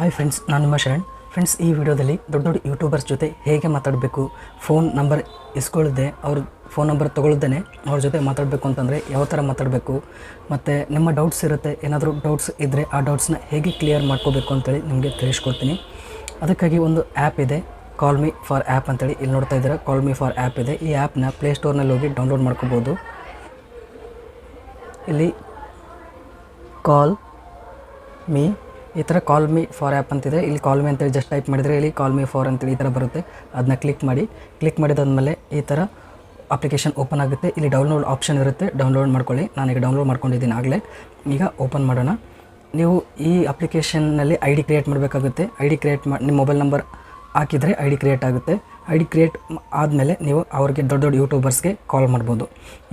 Hi friends, ನಾನು ನಿಮ್ಮ Sharan. Friends, ಈ ವಿಡಿಯೋದಲ್ಲಿ ದೊಡ್ಡ ದೊಡ್ಡ ಯೂಟ್ಯೂಬರ್ಸ್ ಜೊತೆ ಹೇಗೆ ಮಾತಾಡಬೇಕು, ಫೋನ್ ನಂಬರ್ ಇಸ್ಕೊಳ್ಳದೆ ಅವ್ರ ಫೋನ್ ನಂಬರ್ ತೊಗೊಳ್ದೇ ಅವ್ರ ಜೊತೆ ಮಾತಾಡಬೇಕು ಅಂತಂದರೆ ಯಾವ ಥರ ಮಾತಾಡಬೇಕು, ಮತ್ತು ನಿಮ್ಮ ಡೌಟ್ಸ್ ಇರುತ್ತೆ, ಏನಾದರೂ ಡೌಟ್ಸ್ ಇದ್ದರೆ ಆ ಡೌಟ್ಸ್ನ ಹೇಗೆ ಕ್ಲಿಯರ್ ಮಾಡ್ಕೋಬೇಕು ಅಂತೇಳಿ ನಿಮಗೆ ತಿಳಿಸ್ಕೊಡ್ತೀನಿ. ಅದಕ್ಕಾಗಿ ಒಂದು ಆ್ಯಪ್ ಇದೆ, callme4 ಆ್ಯಪ್ ಅಂತೇಳಿ. ಇಲ್ಲಿ ನೋಡ್ತಾ ಇದ್ದೀರಾ, callme4 ಆ್ಯಪ್ ಇದೆ. ಈ ಆ್ಯಪ್ನ ಪ್ಲೇಸ್ಟೋರ್ನಲ್ಲಿ ಹೋಗಿ ಡೌನ್ಲೋಡ್ ಮಾಡ್ಕೋಬೋದು. ಇಲ್ಲಿ ಕಾಲ್ ಮೀ ಈ ಥರ callme4 ಆ್ಯಪ್ ಅಂತಿದೆ. ಇಲ್ಲಿ callme ಅಂತೇಳಿ ಜಸ್ಟ್ ಟೈಪ್ ಮಾಡಿದರೆ ಇಲ್ಲಿ callme4 ಅಂತೇಳಿ ಈ ಥರ ಬರುತ್ತೆ. ಅದನ್ನ ಕ್ಲಿಕ್ ಮಾಡಿದಾದ್ಮೇಲೆ ಈ ಥರ ಅಪ್ಲಿಕೇಶನ್ ಓಪನ್ ಆಗುತ್ತೆ. ಇಲ್ಲಿ ಡೌನ್ಲೋಡ್ ಆಪ್ಷನ್ ಇರುತ್ತೆ, ಡೌನ್ಲೋಡ್ ಮಾಡ್ಕೊಳ್ಳಿ. ನಾನೀಗ ಡೌನ್ಲೋಡ್ ಮಾಡ್ಕೊಂಡಿದ್ದೀನಿ ಆಗಲೇ. ಈಗ ಓಪನ್ ಮಾಡೋಣ. ನೀವು ಈ ಅಪ್ಲಿಕೇಶನ್ನಲ್ಲಿ ಐ ಡಿ ಕ್ರಿಯೇಟ್ ಮಾಡಬೇಕಾಗುತ್ತೆ. ಐ ಡಿ ಕ್ರಿಯೇಟ್ ನಿಮ್ಮ ಮೊಬೈಲ್ ನಂಬರ್ ಹಾಕಿದರೆ ಐ ಡಿ ಕ್ರಿಯೇಟ್ ಆಗುತ್ತೆ. ಐ ಡಿ ಕ್ರಿಯೇಟ್ ಆದಮೇಲೆ ನೀವು ಅವ್ರಿಗೆ ದೊಡ್ಡ ದೊಡ್ಡ ಯೂಟ್ಯೂಬರ್ಸ್ಗೆ ಕಾಲ್ ಮಾಡ್ಬೋದು.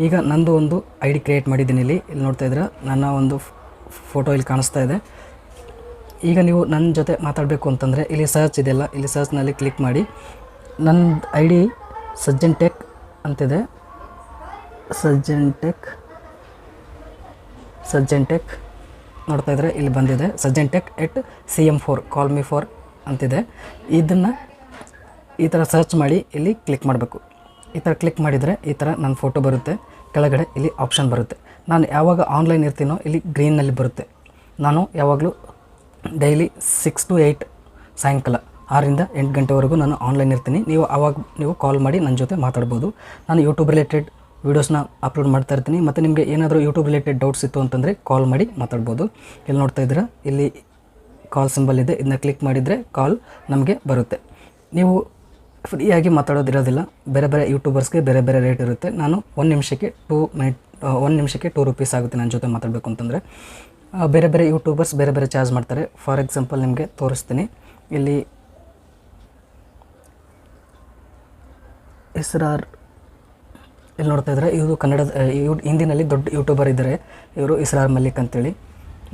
ಈಗ ನಂದು ಒಂದು ಐ ಡಿ ಕ್ರಿಯೇಟ್ ಮಾಡಿದ್ದೀನಿ. ಇಲ್ಲಿ ನೋಡ್ತಾ ಇದ್ದೀರಾ, ನನ್ನ ಒಂದು ಫೋಟೋ ಇಲ್ಲಿ ಕಾಣಿಸ್ತಾ ಇದೆ. ಈಗ ನೀವು ನನ್ನ ಜೊತೆ ಮಾತಾಡಬೇಕು ಅಂತಂದರೆ ಇಲ್ಲಿ ಸರ್ಚ್ ಇದೆಯಲ್ಲ, ಇಲ್ಲಿ ಸರ್ಚ್ನಲ್ಲಿ ಕ್ಲಿಕ್ ಮಾಡಿ. ನನ್ನ ಐ ಡಿ ಸಜ್ಜನ್ ಟೆಕ್ ಅಂತಿದೆ. ಸಜ್ಜನ್ ಟೆಕ್ ನೋಡ್ತಾ ಇದ್ದರೆ ಇಲ್ಲಿ ಬಂದಿದೆ. ಸಜ್ಜನ್ ಟೆಕ್ @cm4 callme4 ಅಂತಿದೆ. ಇದನ್ನು ಈ ಥರ ಸರ್ಚ್ ಮಾಡಿ ಇಲ್ಲಿ ಕ್ಲಿಕ್ ಮಾಡಬೇಕು. ಈ ಥರ ಕ್ಲಿಕ್ ಮಾಡಿದರೆ ಈ ಥರ ನನ್ನ ಫೋಟೋ ಬರುತ್ತೆ. ಕೆಳಗಡೆ ಇಲ್ಲಿ ಆಪ್ಷನ್ ಬರುತ್ತೆ. ನಾನು ಯಾವಾಗ ಆನ್ಲೈನ್ ಇರ್ತೀನೋ ಇಲ್ಲಿ ಗ್ರೀನ್ನಲ್ಲಿ ಬರುತ್ತೆ. ನಾನು ಯಾವಾಗಲೂ ಡೈಲಿ 6 to 8 ಸಾಯಂಕಾಲ 6ರಿಂದ 8 ಗಂಟೆವರೆಗೂ ನಾನು ಆನ್ಲೈನ್ ಇರ್ತೀನಿ. ನೀವು ಕಾಲ್ ಮಾಡಿ ನನ್ನ ಜೊತೆ ಮಾತಾಡ್ಬೋದು. ನಾನು ಯೂಟ್ಯೂಬ್ ರಿಲೇಟೆಡ್ ವೀಡಿಯೋಸ್ನ ಅಪ್ಲೋಡ್ ಮಾಡ್ತಾ ಇರ್ತೀನಿ. ಮತ್ತು ನಿಮಗೆ ಏನಾದರೂ ಯೂಟ್ಯೂಬ್ ರಿಲೇಟೆಡ್ ಡೌಟ್ಸ್ ಇತ್ತು ಅಂತಂದರೆ ಕಾಲ್ ಮಾಡಿ ಮಾತಾಡ್ಬೋದು. ಇಲ್ಲಿ ನೋಡ್ತಾ ಇದ್ದೀರಾ, ಇಲ್ಲಿ ಕಾಲ್ ಸಿಂಬಲ್ ಇದೆ. ಇದನ್ನ ಕ್ಲಿಕ್ ಮಾಡಿದರೆ ಕಾಲ್ ನಮಗೆ ಬರುತ್ತೆ. ನೀವು ಫ್ರೀಯಾಗಿ ಮಾತಾಡೋದಿರೋದಿಲ್ಲ. ಬೇರೆ ಬೇರೆ ಯೂಟ್ಯೂಬರ್ಸ್ಗೆ ಬೇರೆ ಬೇರೆ ರೇಟ್ ಇರುತ್ತೆ. ನಾನು 1 ನಿಮಿಷಕ್ಕೆ 2 ರೂಪೀಸ್ ಆಗುತ್ತೆ ನನ್ನ ಜೊತೆ ಮಾತಾಡಬೇಕು ಅಂತಂದರೆ. ಬೇರೆ ಬೇರೆ ಯೂಟ್ಯೂಬರ್ಸ್ ಬೇರೆ ಬೇರೆ ಚಾರ್ಜ್ ಮಾಡ್ತಾರೆ. ಫಾರ್ ಎಕ್ಸಾಂಪಲ್ ನಿಮಗೆ ತೋರಿಸ್ತೀನಿ. ಇಲ್ಲಿ ಇಲ್ಲಿ ನೋಡ್ತಾ ಇದ್ದಾರೆ, ಇದು ಕನ್ನಡದ ಹಿಂದಿನಲ್ಲಿ ದೊಡ್ಡ ಯೂಟ್ಯೂಬರ್ ಇದ್ದಾರೆ. ಇವರು ಇಸ್ರಾರ್ ಮಲ್ಲಿಕ್ ಅಂತೇಳಿ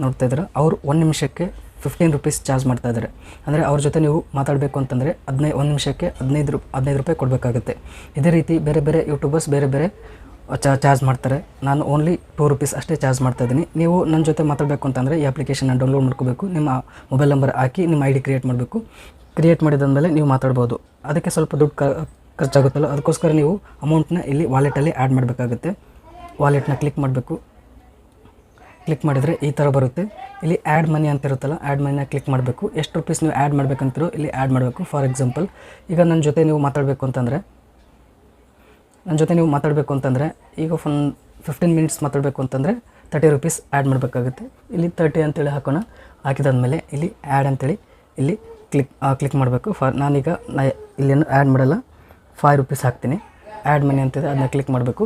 ನೋಡ್ತಾ ಇದ್ದಾರೆ. ಅವರು 1 ನಿಮಿಷಕ್ಕೆ 15 ರೂಪೀಸ್ ಚಾರ್ಜ್ ಮಾಡ್ತಾ ಇದ್ದಾರೆ. ಅಂದರೆ ಅವ್ರ ಜೊತೆ ನೀವು ಮಾತಾಡಬೇಕು ಅಂತಂದರೆ 1 ನಿಮಿಷಕ್ಕೆ 15 ರೂಪಾಯಿ ಕೊಡಬೇಕಾಗುತ್ತೆ. ಇದೇ ರೀತಿ ಬೇರೆ ಬೇರೆ ಯೂಟ್ಯೂಬರ್ಸ್ ಬೇರೆ ಬೇರೆ ಚಾರ್ಜ್ ಮಾಡ್ತಾರೆ. ನಾನು ಓನ್ಲಿ 2 ರೂಪೀಸ್ ಅಷ್ಟೇ ಚಾರ್ಜ್ ಮಾಡ್ತಾಯಿದ್ದೀನಿ. ನೀವು ನನ್ನ ಜೊತೆ ಮಾತಾಡಬೇಕು ಅಂತಂದರೆ ಈ ಅಪ್ಲಿಕೇಶನ್ನ ಡೌನ್ಲೋಡ್ ಮಾಡ್ಕೋಬೇಕು. ನಿಮ್ಮ ಮೊಬೈಲ್ ನಂಬರ್ ಹಾಕಿ ನಿಮ್ಮ ಐ ಡಿ ಕ್ರಿಯೇಟ್ ಮಾಡಬೇಕು. ಕ್ರಿಯೇಟ್ ಮಾಡಿದಾದ್ಮೇಲೆ ನೀವು ಮಾತಾಡ್ಬೋದು. ಅದಕ್ಕೆ ಸ್ವಲ್ಪ ದುಡ್ಡು ಖರ್ಚಾಗುತ್ತಲ್ಲ, ಅದಕ್ಕೋಸ್ಕರ ನೀವು ಅಮೌಂಟ್ನ ಇಲ್ಲಿ ವಾಲೆಟಲ್ಲಿ ಆ್ಯಡ್ ಮಾಡಬೇಕಾಗುತ್ತೆ. ವಾಲೆಟ್ನ ಕ್ಲಿಕ್ ಮಾಡಬೇಕು. ಕ್ಲಿಕ್ ಮಾಡಿದರೆ ಈ ಥರ ಬರುತ್ತೆ. ಇಲ್ಲಿ ಆ್ಯಡ್ ಮನಿ ಅಂತ ಇರುತ್ತಲ್ಲ, ಆ್ಯಡ್ ಮನಿನ ಕ್ಲಿಕ್ ಮಾಡಬೇಕು. ಎಷ್ಟು ರೂಪೀಸ್ ನೀವು ಆ್ಯಡ್ ಮಾಡಬೇಕಂತಿರೋ ಇಲ್ಲಿ ಆ್ಯಡ್ ಮಾಡಬೇಕು. ಫಾರ್ ಎಕ್ಸಾಂಪಲ್ ಈಗ ನನ್ನ ಜೊತೆ ನೀವು ಮಾತಾಡಬೇಕು ಅಂತಂದರೆ ಈಗ 15 ಮಿನಿಟ್ಸ್ ಮಾತಾಡಬೇಕು ಅಂತಂದರೆ 30 ರೂಪೀಸ್ ಆ್ಯಡ್ ಮಾಡಬೇಕಾಗುತ್ತೆ. ಇಲ್ಲಿ 30 ಅಂತೇಳಿ ಹಾಕೋಣ. ಹಾಕಿದಾದ್ಮೇಲೆ ಇಲ್ಲಿ ಆ್ಯಡ್ ಅಂತೇಳಿ ಇಲ್ಲಿ ಕ್ಲಿಕ್ ಮಾಡಬೇಕು. ನಾನೀಗ ಇಲ್ಲೇನು ಆ್ಯಡ್ ಮಾಡಲ್ಲ, 5 ರೂಪೀಸ್ ಹಾಕ್ತೀನಿ. ಆ್ಯಡ್ ಮನಿ ಅಂತಿದೆ, ಅದನ್ನ ಕ್ಲಿಕ್ ಮಾಡಬೇಕು.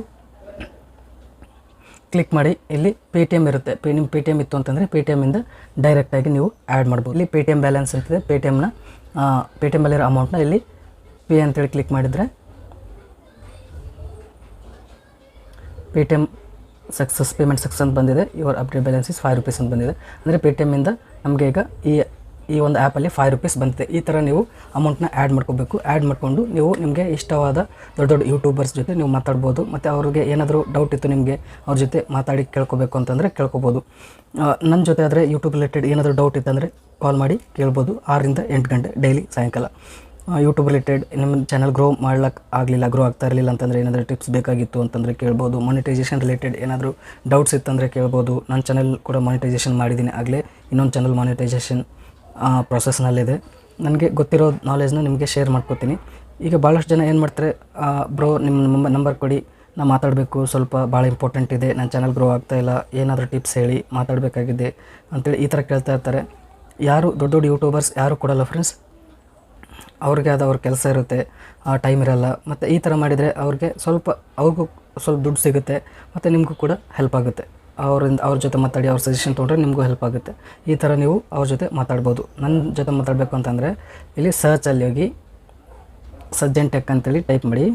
ಕ್ಲಿಕ್ ಮಾಡಿ ಇಲ್ಲಿ ಪೇಟಿಎಮ್ ಇರುತ್ತೆ. ನಿಮ್ಮ ಪೇಟಿಎಮ್ ಇತ್ತು ಅಂತಂದರೆ ಪೇಟಿಎಮ್ಮಿಂದ ಡೈರೆಕ್ಟಾಗಿ ನೀವು ಆ್ಯಡ್ ಮಾಡ್ಬೋದು. ಇಲ್ಲಿ ಪೇಟಿಎಮ್ ಬ್ಯಾಲೆನ್ಸ್ ಅಂತಿದೆ. ಪೇಟಿಎಮ್ಮಲ್ಲಿರೋ ಅಮೌಂಟ್ನ ಇಲ್ಲಿ ಪೇ ಅಂತೇಳಿ ಕ್ಲಿಕ್ ಮಾಡಿದರೆ ಪೇಟಿಎಮ್ ಪೇಮೆಂಟ್ ಸಕ್ಸಸ್ ಅಂತ ಬಂದಿದೆ. Your update balance is 5 rupees ಅಂತ ಬಂದಿದೆ. ಅಂದರೆ ಪೇಟಿಎಮ್ಮಿಂದ ನಮಗೆ ಈಗ ಈ ಒಂದು ಆ್ಯಪಲ್ಲಿ 5 ರೂಪೀಸ್ ಬಂದಿದೆ. ಈ ಥರ ನೀವು ಅಮೌಂಟ್ನ ಆ್ಯಡ್ ಮಾಡ್ಕೋಬೇಕು. ಆ್ಯಡ್ ಮಾಡಿಕೊಂಡು ನೀವು ನಿಮಗೆ ಇಷ್ಟವಾದ ದೊಡ್ಡ ದೊಡ್ಡ ಯೂಟ್ಯೂಬರ್ಸ್ ಜೊತೆ ನೀವು ಮಾತಾಡ್ಬೋದು. ಮತ್ತು ಅವ್ರಿಗೆ ಏನಾದರೂ ಡೌಟ್ ಇತ್ತು ನಿಮಗೆ ಅವ್ರ ಜೊತೆ ಮಾತಾಡಿ ಕೇಳ್ಕೋಬೇಕು ಅಂತಂದರೆ ಕೇಳ್ಕೊಬೋದು. ನನ್ನ ಜೊತೆ ಆದರೆ ಯೂಟ್ಯೂಬ್ ರಿಲೇಟೆಡ್ ಏನಾದರೂ ಡೌಟ್ ಇತ್ತಂದರೆ ಕಾಲ್ ಮಾಡಿ ಕೇಳ್ಬೋದು. 6ರಿಂದ 8 ಗಂಟೆ ಡೈಲಿ ಸಾಯಂಕಾಲ. ಯೂಟ್ಯೂಬ್ ರಿಲೇಟೆಡ್ ನಿಮ್ಮ ಚಾನಲ್ ಗ್ರೋ ಗ್ರೋ ಆಗ್ತಾ ಇರಲಿಲ್ಲ ಅಂತಂದರೆ ಏನಾದರೂ ಟಿಪ್ಸ್ ಬೇಕಾಗಿತ್ತು ಅಂತಂದರೆ ಕೇಳ್ಬೋದು. ಮಾನಿಟೈಸೇಷನ್ ರಿಲೇಟೆಡ್ ಏನಾದರೂ ಡೌಟ್ಸ್ ಇತ್ತಂದರೆ ಕೇಳ್ಬೋದು. ನನ್ನ ಚಾನಲ್ ಕೂಡ ಮಾನಿಟೈಸೇಷನ್ ಮಾಡಿದ್ದೀನಿ ಆಗಲೇ. ಇನ್ನೊಂದು ಚಾನಲ್ ಮಾನಿಟೈಸೇಷನ್ ಪ್ರೊಸೆಸ್ನಲ್ಲಿದೆ. ನನಗೆ ಗೊತ್ತಿರೋ ನಾಲೆಜ್ನ ನಿಮಗೆ ಶೇರ್ ಮಾಡ್ಕೋತೀನಿ. ಈಗ ಭಾಳಷ್ಟು ಜನ ಏನು ಮಾಡ್ತಾರೆ, ಬ್ರೋ ನಿಮ್ಮ ನಂಬರ್ ಕೊಡಿ, ನಾನು ಮಾತಾಡಬೇಕು, ಸ್ವಲ್ಪ ಭಾಳ ಇಂಪಾರ್ಟೆಂಟ್ ಇದೆ, ನನ್ನ ಚಾನಲ್ ಗ್ರೋ ಆಗ್ತಾಯಿಲ್ಲ, ಏನಾದರೂ ಟಿಪ್ಸ್ ಹೇಳಿ, ಮಾತಾಡಬೇಕಾಗಿದೆ ಅಂತೇಳಿ ಈ ಥರ ಕೇಳ್ತಾ ಇರ್ತಾರೆ. ಯಾರು ದೊಡ್ಡ ದೊಡ್ಡ ಯೂಟ್ಯೂಬರ್ಸ್ ಯಾರು ಕೊಡಲ್ಲ ಫ್ರೆಂಡ್ಸ್. ಅವ್ರಿಗೆ ಅವ್ರ ಕೆಲಸ ಇರುತ್ತೆ, ಟೈಮ್ ಇರಲ್ಲ. ಮತ್ತು ಈ ಥರ ಮಾಡಿದರೆ ಅವ್ರಿಗೂ ಸ್ವಲ್ಪ ದುಡ್ಡು ಸಿಗುತ್ತೆ, ಮತ್ತು ನಿಮಗೂ ಕೂಡ ಹೆಲ್ಪ್ ಆಗುತ್ತೆ. ಅವ್ರ ಜೊತೆ ಮಾತಾಡಿ ಅವ್ರ ಸಜೆಷನ್ ತೊಗೊಂಡ್ರೆ ನಿಮಗೂ ಹೆಲ್ಪ್ ಆಗುತ್ತೆ. ಈ ಥರ ನೀವು ಅವ್ರ ಜೊತೆ ಮಾತಾಡ್ಬೋದು. ನನ್ನ ಜೊತೆ ಮಾತಾಡಬೇಕು ಅಂತಂದರೆ ಇಲ್ಲಿ ಸರ್ಚಲ್ಲಿ ಹೋಗಿ ಸಜ್ಜನ್ ಟೆಕ್ ಅಂತೇಳಿ ಟೈಪ್ ಮಾಡಿ.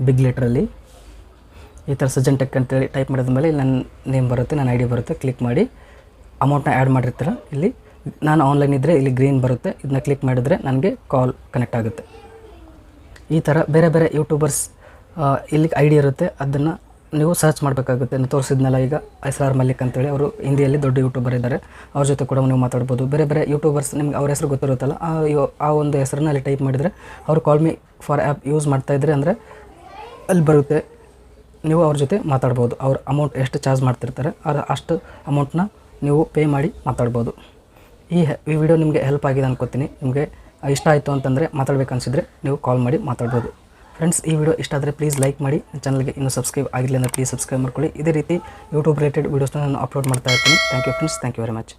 ಬಿಗ್ ಲೆಟ್ರಲ್ಲಿ ಈ ಥರ ಸಜ್ಜನ್ ಟೆಕ್ ಅಂತೇಳಿ ಟೈಪ್ ಮಾಡಿದ್ಮೇಲೆ ಇಲ್ಲಿ ನನ್ನ ನೇಮ್ ಬರುತ್ತೆ, ನನ್ನ ಐ ಡಿ ಬರುತ್ತೆ. ಕ್ಲಿಕ್ ಮಾಡಿ ಅಮೌಂಟ್ನ ಆ್ಯಡ್ ಮಾಡಿರ್ತೀರ. ಇಲ್ಲಿ ನಾನು ಆನ್ಲೈನ್ ಇದ್ದರೆ ಇಲ್ಲಿ ಗ್ರೀನ್ ಬರುತ್ತೆ. ಇದನ್ನ ಕ್ಲಿಕ್ ಮಾಡಿದರೆ ನನಗೆ ಕಾಲ್ ಕನೆಕ್ಟ್ ಆಗುತ್ತೆ. ಈ ಥರ ಬೇರೆ ಬೇರೆ ಯೂಟ್ಯೂಬರ್ಸ್ ಇಲ್ಲಿ ಐ ಡಿ ಇರುತ್ತೆ, ಅದನ್ನು ನೀವು ಸರ್ಚ್ ಮಾಡಬೇಕಾಗುತ್ತೆ. ನಾನು ತೋರಿಸಿದ್ನಲ್ಲ ಈಗ SR ಮಲ್ಲಿಕ್ ಅಂತೇಳಿ, ಅವರು ಹಿಂದಿಯಲ್ಲಿ ದೊಡ್ಡ ಯೂಟ್ಯೂಬರ್ ಇದ್ದಾರೆ. ಅವ್ರ ಜೊತೆ ಕೂಡ ನೀವು ಮಾತಾಡ್ಬೋದು. ಬೇರೆ ಬೇರೆ ಯೂಟ್ಯೂಬರ್ಸ್ ನಿಮ್ಗೆ ಅವ್ರ ಹೆಸರು ಗೊತ್ತಿರುತ್ತಲ್ಲ, ಆ ಒಂದು ಹೆಸರನ್ನ ಅಲ್ಲಿ ಟೈಪ್ ಮಾಡಿದರೆ ಅವರು callme4 ಆ್ಯಪ್ ಯೂಸ್ ಮಾಡ್ತಾಯಿದ್ರೆ ಅಂದರೆ ಅಲ್ಲಿ ಬರುತ್ತೆ. ನೀವು ಅವ್ರ ಜೊತೆ ಮಾತಾಡ್ಬೋದು. ಅವ್ರ ಅಮೌಂಟ್ ಎಷ್ಟು ಚಾರ್ಜ್ ಮಾಡ್ತಿರ್ತಾರೆ ಅಷ್ಟು ಅಮೌಂಟ್ನ ನೀವು ಪೇ ಮಾಡಿ ಮಾತಾಡ್ಬೋದು. ಈ ವಿಡಿಯೋ ನಿಮಗೆ ಹೆಲ್ಪ್ ಆಗಿದೆ ಅನ್ಕೋತೀನಿ. ನಿಮಗೆ ಇಷ್ಟ ಆಯಿತು ಅಂತಂದರೆ ಮಾತಾಡಬೇಕನ್ಸಿದ್ರೆ ನೀವು ಕಾಲ್ ಮಾಡಿ ಮಾತಾಡ್ಬೋದು. ಫ್ರೆಂಡ್ಸ್, ಈ ವಿಡಿಯೋ ಇಷ್ಟ ಆದರೆ ಪ್ಲೀಸ್ ಲೈಕ್ ಮಾಡಿ. ಚಾನಲ್ಗೆ ಇನ್ನೂ ಸಬ್ಸ್ಕ್ರೈಬ್ ಆಗಿಲ್ಲ ಅಂದರೆ ಪ್ಲೀಸ್ ಸಬ್ಸ್ಕ್ರೈಬ್ ಮಾಡ್ಕೊಳ್ಳಿ. ಇದೇ ರೀತಿ ಯೂಟ್ಯೂಬ್ ರಿಲೇಟೆಡ್ ವೀಡಿಯೋಸ್ನ ನಾನು ಅಪ್ಲೋಡ್ ಮಾಡ್ತಾ ಇರ್ತೀನಿ. Thank you friends, thank you very much.